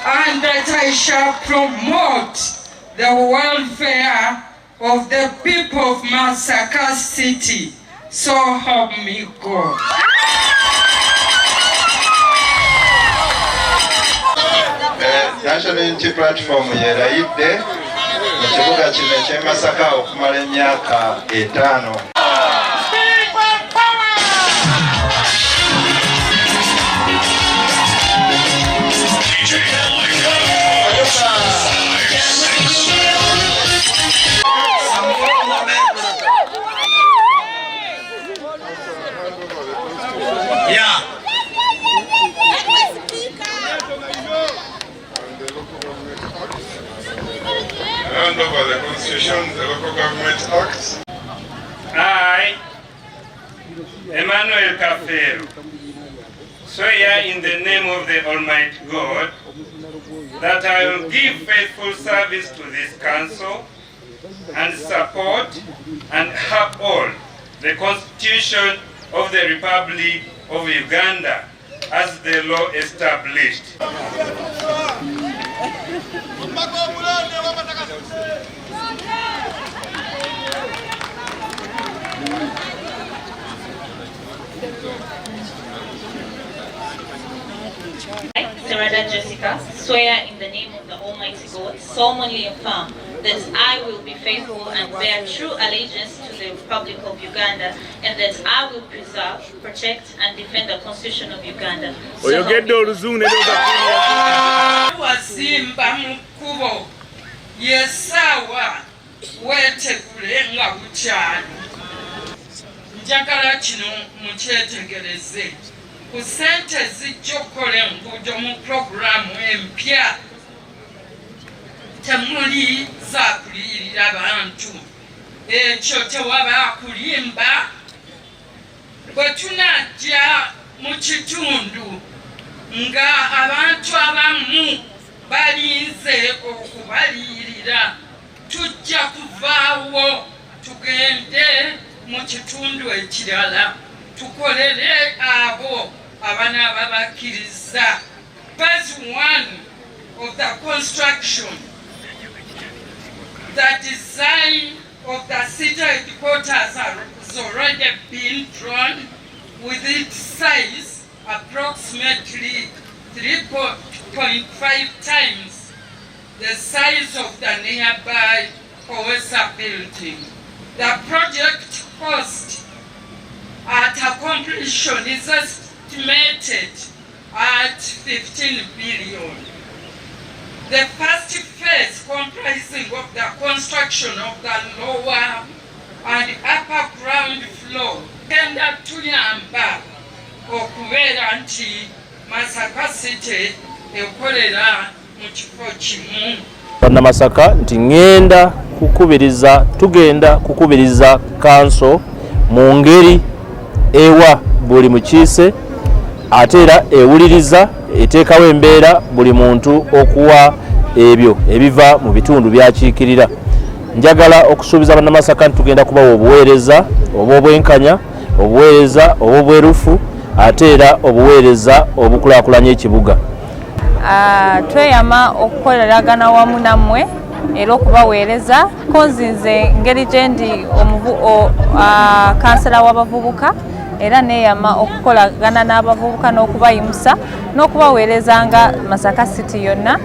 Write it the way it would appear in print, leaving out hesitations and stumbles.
And that I shall promote the welfare of the people of Masaka City. So help me God. National Unity Platform yerayidde mu kibuga kino eky'e Masaka okumala emyaka 5. Hand over the Constitution, the Local Government Acts. I, Emmanuel Kafero, swear in the name of the Almighty God that I will give faithful service to this council and support and uphold the Constitution of the Republic of Uganda as the law established. Sarada Jessica, swear in the name of the Almighty God, solemnly affirm that I will be faithful and bear true allegiance to the Republic of Uganda, and that I will preserve, protect, and defend the Constitution of Uganda. Wasimba mukubo yesawa wetegule nga bukyali. Njagala kino mukyetegereze. Ku ssente zijja okukola enguudo mu puroguramu empya temuli za kuliyirira bantu. Ekyo tewaba kulimba. Bwe tunajja mu kitundu nga abantu abamu balinze okubaliyirira, tujja kuvaawo tugende mu kitundu ekirala tukolere abo abanaaba bakkiriza. Phase 1 of the construction, the design of the city headquarters has already been drawn with its size approximately 3.5 times the size of the nearby Owesa building. The project cost at completion is estimated at 15 billion. The first phase, comprising of the construction of the lower and upper ground floor, tenda tuyamba okubeera nti Masaka City ekolera mu kifo kimu. Masaka nti tugenda kukubiriza kanso mu ngeri ewa buli mukiise ate era ewuliriza eteekawo embeera buli muntu okuwa ebyo ebiva mu bitundu byakiikirira. Njagala okusuubiza bannamasaka nti tugenda kubawa obuweereza obw'obwenkanya, obuweereza obw'obwerufu ate era obuweereza obukulaakulanya ekibuga. Tweyama okukoleragana wamu nammwe era okubaweereza ko nzinze ngeri gye ndi kansala w'abavubuka era neeyama okukolagana n'abavubuka n'okubayimusa n'okubaweereza nga Masaka City yonna.